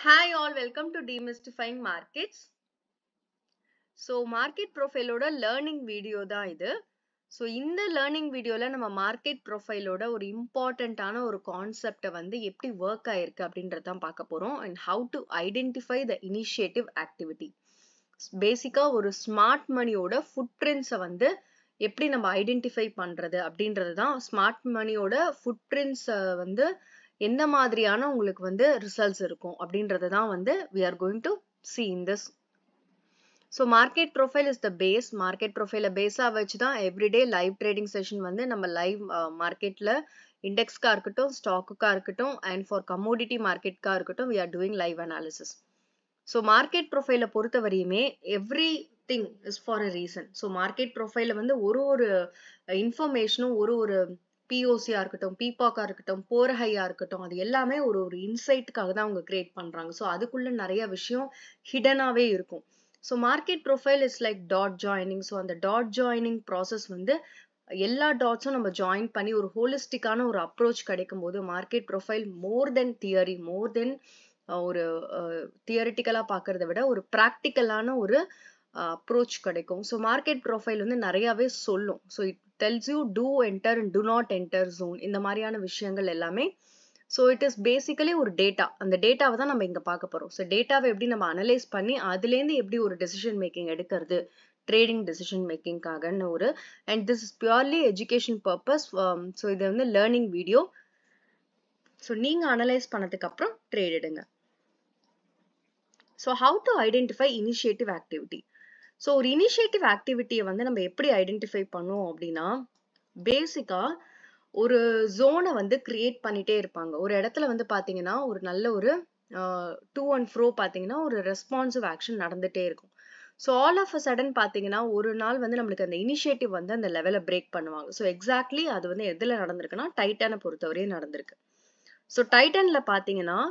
Hi all, welcome to Demystifying Markets. So market profile ஓட learning video தான் இது. So இந்த learning videoல நம்ம market profile ஓட ஒரு இம்பார்ட்டன்டான ஒரு கான்செப்ட வந்து எப்படி work ஆயிருக்கு அப்படின்றத தான் பார்க்க போறோம் and how to identify the initiative activity. பேசிக்கா ஒரு ஸ்மார்ட் மணியோட ஃபுட்பிரிண்ட்ஸை வந்து எப்படி நம்ம ஐடென்டிஃபை பண்றது அப்படின்றது தான். ஸ்மார்ட் மணியோட ஃபுட்பிரிண்ட்ஸை வந்து எந்த மாதிரியான உங்களுக்கு வந்து ரிசல்ட்ஸ் இருக்கும் அப்படின்றது தான் வந்து we are going to see in this. So market profile is the base. Market profile பேஸா வச்சு தான் எவ்ரிடே லைவ் ட்ரேடிங் செஷன் வந்து நம்ம லைவ் மார்க்கெட்ல இண்டெக்ஸ்க்கா இருக்கட்டும், ஸ்டாக்குக்கா இருக்கட்டும் அண்ட் ஃபார் கமோடிட்டி மார்க்கெட்கா இருக்கட்டும் we are doing live analysis. So market profile பொறுத்த வரையுமே everything is for a reason. So market profile வந்து ஒரு இன்ஃபர்மேஷனும் ஒரு பிஓசியா இருக்கட்டும், பிபாக்கா இருக்கட்டும், போர் ஹையா இருக்கட்டும், அது எல்லாமே ஒரு இன்சைட்டுக்காக தான் அவங்க கிரியேட் பண்றாங்க. ஸோ அதுக்குள்ள நிறைய விஷயம் ஹிடனாவே இருக்கும். So market profile is like dot joining. So அந்த டாட் ஜாயினிங் ப்ராசஸ் வந்து எல்லா டாட்ஸும் நம்ம ஜாயின் பண்ணி ஒரு ஹோலிஸ்டிக்கான ஒரு அப்ரோச் கிடைக்கும் போது மார்க்கெட் ப்ரொஃபைல் மோர் தென் தியரி, மோர் தென் ஒரு தியரிட்டிக்கலா பார்க்கறத விட ஒரு ப்ராக்டிக்கலான ஒரு அப்ரோச் கிடைக்கும். ஸோ மார்க்கெட் ப்ரொஃபைல் வந்து நிறையவே சொல்லும். So it tells you do enter and do not enter zone, இந்த மாதிரியான விஷயங்கள் எல்லாமே. ஸோ இட் இஸ் பேசிக்கலி ஒரு டேட்டா. அந்த டேட்டாவை தான் நம்ம இங்க பார்க்க போறோம். ஸோ டேட்டாவை எப்படி நம்ம அனலைஸ் பண்ணி அதுலேருந்து எப்படி ஒரு டெசிஷன் மேக்கிங் எடுக்கிறது, ட்ரேடிங் டெசிஷன் மேக்கிங்காகன்னு ஒரு and this is purely education purpose. So இது வந்து லேர்னிங் வீடியோ. ஸோ நீங்க அனலைஸ் பண்ணதுக்கு அப்புறம் ட்ரேட் எடுங்க. So how to identify initiative activity. So ஒரு இனிஷியேட்டிவ் ஆக்டிவிட்டியை வந்து நம்ம எப்படி ஐடென்டிஃபை பண்ணுவோம் அப்படின்னா, பேசிக்கா ஒரு ஜோனை வந்து கிரியேட் பண்ணிட்டே இருப்பாங்க. ஒரு இடத்துல வந்து பாத்தீங்கன்னா ஒரு நல்ல ஒரு டூ அண்ட் ஃப்ரோ பாத்தீங்கன்னா ஒரு ரெஸ்பான்சிவ் ஆக்ஷன் நடந்துட்டே இருக்கும். So all of a sudden பாத்தீங்கன்னா ஒரு நாள் வந்து நம்மளுக்கு அந்த இனிஷியேட்டிவ் வந்து அந்த லெவலை பிரேக் பண்ணுவாங்க. ஸோ எக்ஸாக்ட்லி அது வந்து எதுல நடந்திருக்குன்னா டைட்டானை பொறுத்தவரையும் நடந்திருக்கு. ஸோ டைட்டன்ல பாத்தீங்கன்னா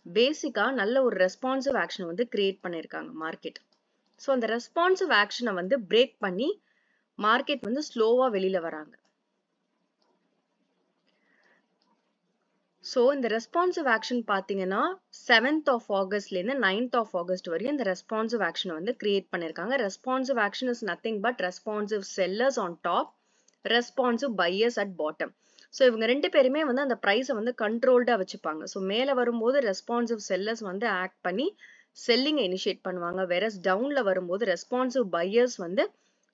பேசிக்கா நல்ல ஒரு ரெஸ்பான்சிவ் ஆக்ஷன் வந்து கிரியேட் பண்ணியிருக்காங்க மார்க்கெட். ஸோ அந்த ரெஸ்பான்சிவ் ஆக்ஷனை வந்து பிரேக் பண்ணி மார்க்கெட் வந்து ஸ்லோவா வெளியில வராங்க. ஸோ இந்த ரெஸ்பான்சிவ் ஆக்ஷன் பார்த்தீங்கன்னா 7th of Augustலேருந்து 9th of August வரையும் இந்த ரெஸ்பான்சிவ் ஆக்ஷனை வந்து கிரியேட் பண்ணியிருக்காங்க. Responsive action is nothing but responsive sellers on top, responsive buyers at bottom. So இவங்க ரெண்டு பேருமே வந்து அந்த ப்ரைஸை வந்து கண்ட்ரோல்டாக வச்சுப்பாங்க. ஸோ மேலே வரும்போது ரெஸ்பான்சிவ் செல்லர்ஸ் வந்து ஆக்ட் பண்ணி செல்லிங்கை இனிஷியேட் பண்ணுவாங்க. வெரஸ் டவுன்ல வரும்போது ரெஸ்பான்சிவ் பையர்ஸ் வந்து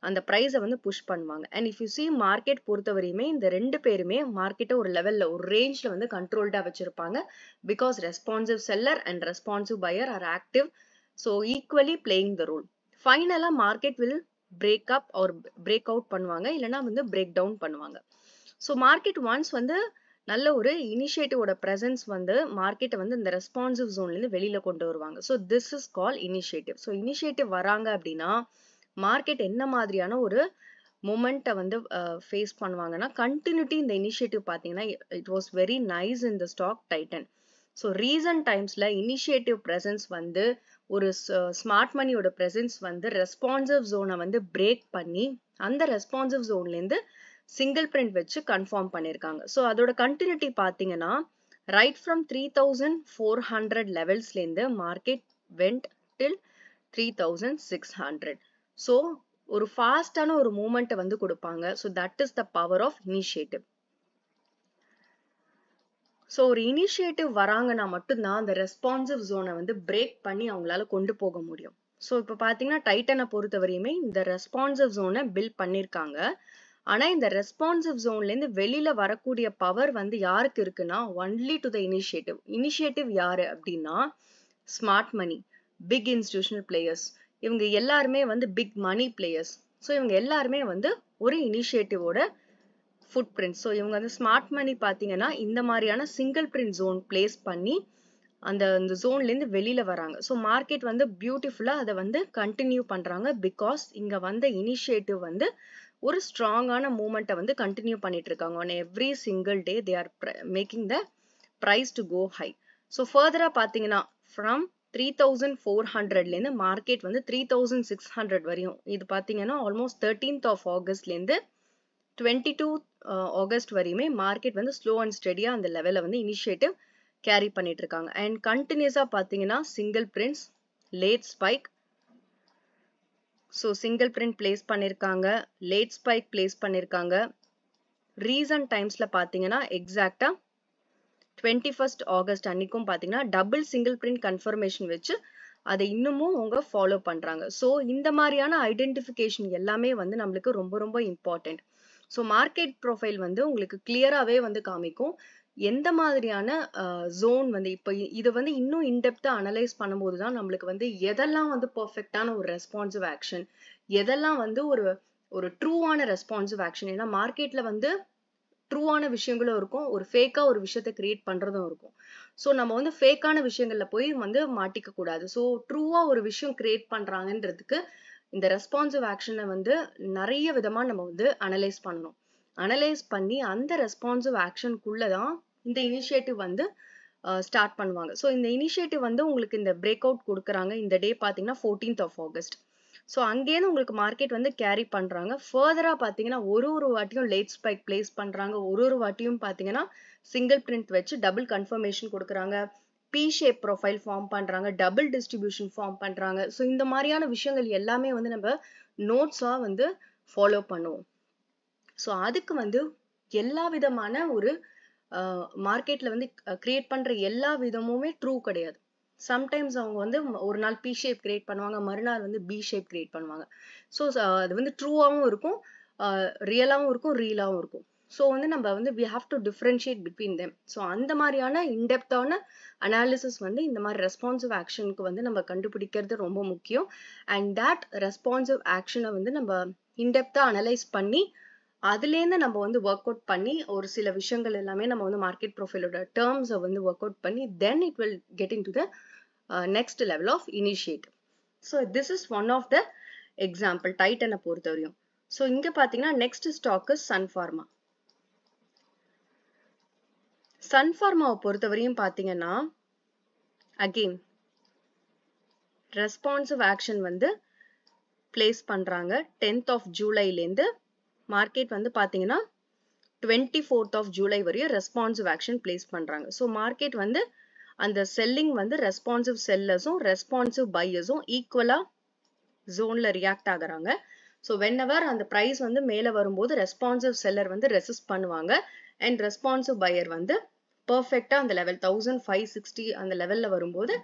அந்த ப்ரைஸை வந்து புஷ் பண்ணுவாங்க. And if you see market பொறுத்தவரையுமே இந்த ரெண்டு பேருமே மார்க்கெட்டை ஒரு லெவல்ல ஒரு ரேஞ்ச்ல வந்து கண்ட்ரோல்டா வச்சிருப்பாங்க. Because responsive seller and responsive buyer are active. So equally playing the role. ஃபைனலா மார்க்கெட் வில் பிரேக் அப் ஒரு பிரேக் அவுட் பண்ணுவாங்க, இல்லைன்னா வந்து பிரேக் டவுன் பண்ணுவாங்க. ஸோ மார்க்கெட் ஒன்ஸ் வந்து நல்ல ஒரு இனிஷியேட்டிவோட பிரசன்ஸ் வந்து மார்க்கெட்டை வந்து இந்த ரெஸ்பான்சிவ் ஜோன்லேருந்து வெளியில கொண்டு வருவாங்க. So this is call initiative. So initiative வராங்க அப்படின்னா மார்க்கெட் என்ன மாதிரியான ஒரு மூமெண்ட்டை வந்து ஃபேஸ் பண்ணுவாங்கன்னா, கண்டினியூட்டி இந்த இனிஷியேட்டிவ் பார்த்தீங்கன்னா it was very nice in the stock Titan. So recent டைம்ஸ்ல இனிஷியேட்டிவ் பிரசன்ஸ் வந்து ஒரு ஸ்மார்ட் மணியோட பிரசன்ஸ் வந்து ரெஸ்பான்சிவ் ஜோனை வந்து பிரேக் பண்ணி அந்த ரெஸ்பான்சிவ் ஜோன்லேருந்து சிங்கிள் பிரிண்ட் வச்சு கன்ஃபார்ம் பண்ணியிருக்காங்க. ஸோ அதோட கண்டினியூட்டி பார்த்தீங்கன்னா ரைட் ஃப்ரம் 3400 லெவல்ஸ்லேருந்து மார்க்கெட் வெண்ட் டில் 3600. ஸோ ஒரு ஃபாஸ்டான ஒரு மூமெண்ட்டை வந்து கொடுப்பாங்க. So that is the power of initiative. So ஒரு இனிஷியேட்டிவ் வராங்கன்னா மட்டும்தான் அந்த ரெஸ்பான்சிவ் ஜோனை வந்து பிரேக் பண்ணி அவங்களால கொண்டு போக முடியும். ஸோ இப்போ பார்த்தீங்கன்னா டைட்டனை பொறுத்தவரையுமே இந்த ரெஸ்பான்சிவ் ஜோனை பில்ட் பண்ணியிருக்காங்க. ஆனா இந்த ரெஸ்பான்சிவ் ஜோன்லேருந்து வெளியில வரக்கூடிய பவர் வந்து யாருக்கு இருக்குன்னா only to the initiative. Initiative யாரு அப்படின்னா smart money, big institutional players, இவங்க எல்லாருமே வந்து பிக் மணி பிளேயர்ஸ். ஸோ இவங்க எல்லாருமே வந்து ஒரு இனிஷியேட்டிவோட ஃபுட் பிரிண்ட். ஸோ இவங்க வந்து ஸ்மார்ட் மணி பார்த்தீங்கன்னா இந்த மாதிரியான சிங்கிள் பிரிண்ட் ஜோன் பிளேஸ் பண்ணி அந்த ஜோன்லேருந்து வெளியில வராங்க. ஸோ மார்க்கெட் வந்து பியூட்டிஃபுல்லா அதை வந்து கண்டினியூ பண்றாங்க. பிகாஸ் இங்க வந்த இனிஷியேட்டிவ் வந்து ஒரு ஸ்ட்ராங்கான மூமெண்ட்டை வந்து கண்டினியூ பண்ணிட்டு இருக்காங்க. On every single day they are making the price to go high. So ஃபர்தரா பார்த்தீங்கன்னா ஃப்ரம் 3400லேருந்து மார்க்கெட் வந்து 3600 வரையும், இது பார்த்தீங்கன்னா ஆல்மோஸ்ட் 13th of Augustலேருந்து 22 August வரையுமே மார்க்கெட் வந்து ஸ்லோ அண்ட் ஸ்டெடியா அந்த லெவலில் வந்து இனிஷியேட்டிவ் கேரி பண்ணிட்டு இருக்காங்க. அண்ட் கண்டினியூஸா பாத்தீங்கன்னா single prints, late spike. So single print place பண்ணிருக்காங்க, லேட் ஸ்பைக் பிளேஸ் பண்ணிருக்காங்க. ரீசன்ட் டைம்ஸ்ல பாத்தீங்கன்னா எக்ஸாக்டா 21st ஆகஸ்ட் அன்னைக்கும் பாத்தீங்கன்னா டபுள் சிங்கிள் பிரிண்ட் கன்ஃபர்மேஷன் வச்சு அதை இன்னமும் அவங்க ஃபாலோ பண்றாங்க. ஸோ இந்த மாதிரியான ஐடென்டிஃபிகேஷன் எல்லாமே வந்து நம்மளுக்கு ரொம்ப ரொம்ப இம்பார்ட்டன்ட். ஸோ மார்க்கெட் ப்ரொஃபைல் வந்து உங்களுக்கு கிளியராகவே வந்து காமிக்கும் எந்த மாதிரியான ஜோன் வந்து இப்போ இது வந்து இன்னும் இன்டெப்தா அனலைஸ் பண்ணும்போது தான் நம்மளுக்கு வந்து எதெல்லாம் வந்து பர்ஃபெக்டான ஒரு ரெஸ்பான்சிவ் ஆக்ஷன், எதெல்லாம் வந்து ஒரு ட்ரூவான ரெஸ்பான்சிவ் ஆக்ஷன். ஏன்னா மார்க்கெட்ல வந்து ட்ரூவான விஷயங்களும் இருக்கும், ஒரு ஃபேக்கா ஒரு விஷயத்தை கிரியேட் பண்றதும் இருக்கும். ஸோ நம்ம வந்து ஃபேக்கான விஷயங்கள்ல போய் வந்து மாட்டிக்க கூடாது. ஸோ ட்ரூவா ஒரு விஷயம் கிரியேட் பண்றாங்கன்றதுக்கு இந்த ரெஸ்பான்சிவ் ஆக்ஷனை வந்து நிறைய விதமா நம்ம வந்து அனலைஸ் பண்ணணும். அனலைஸ் பண்ணி அந்த ரெஸ்பான்சிவ் ஆக்ஷனுக்குள்ளதான் இந்த இனிஷியேட்டிவ் வந்து ஸ்டார்ட் பண்ணுவாங்க. ஸோ இந்த இனிஷியேட்டிவ் வந்து உங்களுக்கு இந்த பிரேக் அவுட் கொடுக்குறாங்க. இந்த டே பார்த்தீங்கன்னா 14th of August. ஸோ அங்கேருந்து உங்களுக்கு மார்க்கெட் வந்து கேரி பண்றாங்க. ஃபர்தரா பார்த்தீங்கன்னா ஒரு வாட்டியும் லேட் ஸ்பைக் பிளேஸ் பண்றாங்க, ஒரு வாட்டியும் பார்த்தீங்கன்னா சிங்கிள் பிரிண்ட் வச்சு டபுள் கன்ஃபர்மேஷன் கொடுக்குறாங்க, பி ஷேப் ப்ரொஃபைல் ஃபார்ம் பண்றாங்க, டபுள் டிஸ்ட்ரிபியூஷன் ஃபார்ம் பண்றாங்க. ஸோ இந்த மாதிரியான விஷயங்கள் எல்லாமே வந்து நம்ம நோட்ஸா வந்து ஃபாலோ பண்ணுவோம். ஸோ அதுக்கு வந்து எல்லா விதமான ஒரு மார்க்கெட்ல வந்து கிரியேட் பண்ற எல்லா விதமுமே ட்ரூ கிடையாது. சம்டைம்ஸ் அவங்க வந்து ஒரு நாள் பி ஷேப் கிரியேட் பண்ணுவாங்க, மறுநாள் வந்து பி ஷேப் கிரியேட் பண்ணுவாங்க. ஸோ அது வந்து ட்ரூவாகவும் இருக்கும், ரியலாகவும் இருக்கும், ரீலாகவும் இருக்கும். ஸோ வந்து நம்ம வந்து we have to differentiate between them. So அந்த மாதிரியான இன்டெப்தான அனாலிசிஸ் வந்து இந்த மாதிரி ரெஸ்பான்சிவ் ஆக்ஷனுக்கு வந்து நம்ம கண்டுபிடிக்கிறது ரொம்ப முக்கியம். அண்ட் தட் ரெஸ்பான்சிவ் ஆக்ஷனை வந்து நம்ம இன்டெப்தா அனலைஸ் பண்ணி அதுலேருந்து நம்ம வந்து ஒர்க் அவுட் பண்ணி ஒரு சில விஷயங்கள் எல்லாமே நம்ம வந்து மார்க்கெட் ப்ரொஃபைலோட டேர்ம்ஸை வந்து ஒர்க் அவுட் பண்ணி then it will get into the next level of initiative. So this is one of the example டைட்டனை பொறுத்தவரையும். ஸோ இங்க பாத்தீங்கன்னா நெக்ஸ்ட் ஸ்டாக் சன்ஃபார்மா. சன்ஃபார்மாவை பொறுத்தவரையும் பாத்தீங்கன்னா அகெயின் ரெஸ்பான்சிவ் ஆக்ஷன் வந்து பிளேஸ் பண்றாங்க 10th of Julyலேருந்து. மார்க்கெட் வந்து பாத்தீங்கன்னா 24th of July வரையும் ரெஸ்பான்சிவ் ஆக்ஷன் பிளேஸ் பண்றாங்க. ஸோ மார்க்கெட் வந்து அந்த செல்லிங் வந்து ரெஸ்பான்சிவ் செல்லர்ஸும் ரெஸ்பான்சிவ் பையர்ஸும் ஈக்குவலா ஜோன்ல ரியாக்ட் ஆகுறாங்க. ஸோ வென்எவர் அந்த பிரைஸ் வந்து மேல வரும்போது ரெஸ்பான்சிவ் செல்லர் வந்து ரெசிஸ்ட் பண்ணுவாங்க அண்ட் ரெஸ்பான்சிவ் பையர் வந்து பர்ஃபெக்டா அந்த லெவல் 1560 அந்த லெவல்ல வரும்போது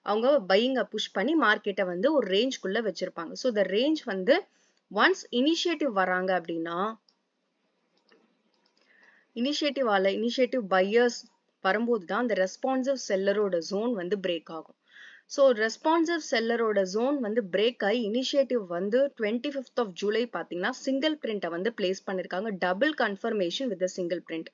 அவங்க பையிங்க புஷ் பண்ணி மார்க்கெட்டை வந்து ஒரு ரேஞ்ச்குள்ள வச்சிருப்பாங்க. ஸோ இந்த ரேஞ்ச் வந்து ஒன்ஸ் இனிஷியேட்டிவ் வராங்க அப்படின்னா இனிஷியேட்டிவ் பையர்ஸ் வரும்போது தான் அந்த ரெஸ்பான்சிவ் செல்லரோட ஜோன் வந்து பிரேக் ஆகும். ஸோ ரெஸ்பான்சிவ் செல்லரோட ஜோன் வந்து பிரேக் ஆகி இனிஷியேட்டிவ் வந்து 25th of July பார்த்தீங்கன்னா சிங்கிள் பிரிண்ட்டை வந்து பிளேஸ் பண்ணிருக்காங்க, double confirmation with single print.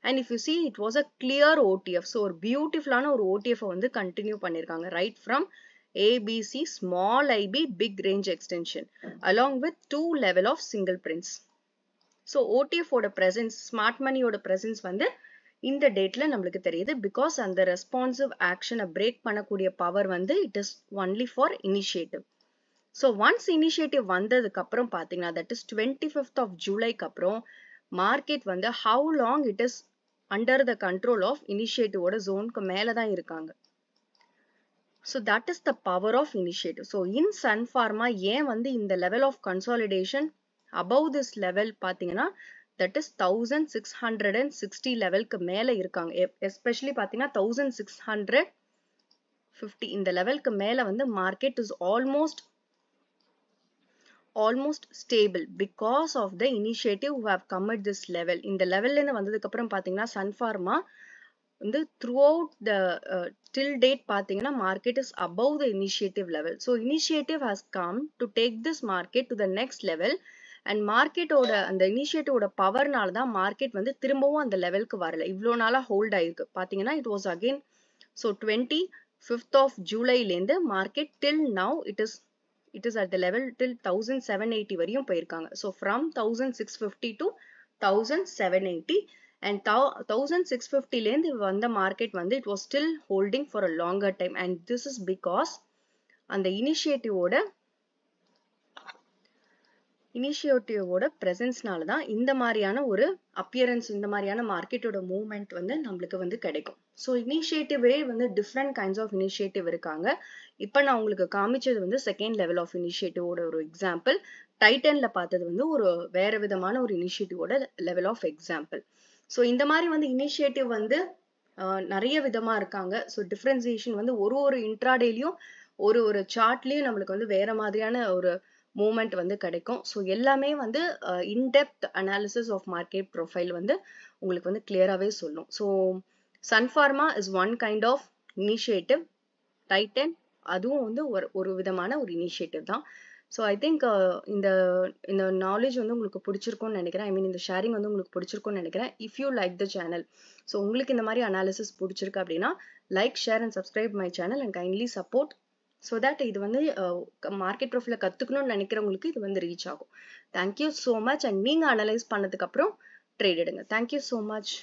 And if you see it was a clear OTF. So ஒரு பியூட்டிஃபுல்லான ஒரு ஓடிஎஃப் வந்து கண்டினியூ பண்ணிருக்காங்க right from ABC small IB big range extension along with 2 level of single prints. So OTF ஓட presence, smart money ஓட presence வந்து இந்த டேட்ல நம்மளுக்கு தெரியுது. பிகாஸ் அந்த ரெஸ்பான்சிவ் ஆக்ஷனை பிரேக் பண்ணக்கூடிய பவர் வந்து it is only for initiative. So once initiative வந்ததுக்கு அப்புறம் பார்த்தீங்கன்னா தட் இஸ் 25th of Julyக்கு அப்புறம் மார்க்கெட் வந்து how long it is under the control of இனிஷியேட்டிவோட ஜோனுக்கு மேலே தான் இருக்காங்க. So that is the power of initiative. So in Sun Pharma ஏன் வந்து இந்த level of consolidation above this level பாத்தீங்கன்னா that is 1660 லெவலுக்கு மேல இருக்காங்க. எஸ்பெஷலி பாத்தீங்கன்னா 1650 இந்த லெவலுக்கு மேல வந்து market is almost stable because of the initiative who have come at this level. இந்த லெவல்ல இருந்து வந்ததுக்கு அப்புறம் பாத்தீங்கன்னா Sun Pharma வந்து throughout the till date பாத்தீங்கன்னா market is above the initiative level. So initiative has come to take this market to the next level and market ஓட அந்த initiative ஓட பவர்னால தான் market வந்து திரும்பவும் அந்த லெவலுக்கு வரல, இவ்வளோ நாளா ஹோல்ட் ஆயிருக்கு. பாத்தீங்கன்னா it was again so 25th of Julyல இருந்து market till now it is at the level till 1780 வரையும் போயிருக்காங்க. So from 1650 to 1780 and 1650 லேந்து வந்த மார்க்கெட் வந்து it was still holding for a longer time and this is because அந்த இனிஷியேட்டிவோட பிரசன்ஸ்னால தான் இந்த மாதிரியான ஒரு அப்பியரன்ஸ், இந்த மாதிரியான மார்க்கெட்டோட மூவ்மெண்ட் வந்து நம்மளுக்கு வந்து கிடைக்கும். ஸோ இனிஷியேட்டிவே வந்து டிஃப்ரெண்ட் கைண்ட்ஸ் ஆஃப் இனிஷியேட்டிவ் இருக்காங்க. இப்போ நான் உங்களுக்கு காமிச்சது வந்து செகண்ட் லெவல் ஆஃப் இனிஷியேட்டிவோட ஒரு எக்ஸாம்பிள். டைட்டன்ல பார்த்தது வந்து ஒரு வேற விதமான ஒரு இனிஷியேட்டிவோட லெவல் ஆஃப் எக்ஸாம்பிள். ஸோ இந்த மாதிரி வந்து இனிஷியேட்டிவ் வந்து நிறைய விதமா இருக்காங்க. ஸோ டிஃப்ரென்சியேஷன் வந்து ஒரு இன்ட்ராடேலையும் ஒரு சார்ட்லயும் நம்மளுக்கு வந்து வேற மாதிரியான ஒரு மூமெண்ட் வந்து கிடைக்கும். ஸோ எல்லாமே வந்து in depth analysis of market profile வந்து உங்களுக்கு வந்து கிளியராகவே சொல்லும். So Sun Pharma is one kind of initiative. Titan அதுவும் வந்து ஒரு விதமான ஒரு இனிஷியேட்டிவ் தான். ஸோ ஐ திங்க் இந்த இந்த நாலேஜ் வந்து உங்களுக்கு பிடிச்சிருக்கும்னு நினைக்கிறேன். ஐ மீன் இந்த ஷேரிங் வந்து உங்களுக்கு பிடிச்சிருக்கும்னு நினைக்கிறேன். If you like the channel, so உங்களுக்கு இந்த மாதிரி அனாலிசிஸ் பிடிச்சிருக்கு அப்படின்னா like, share and subscribe my channel and kindly support. So that இது வந்து மார்க்கெட் ப்ரொஃபைலை கற்றுக்கணும்னு நினைக்கிறவங்களுக்கு இது வந்து ரீச் ஆகும். Thank you so much. அண்ட் நீங்கள் அனலைஸ் பண்ணதுக்கு அப்புறம் ட்ரேட் எடுங்க. Thank you so much.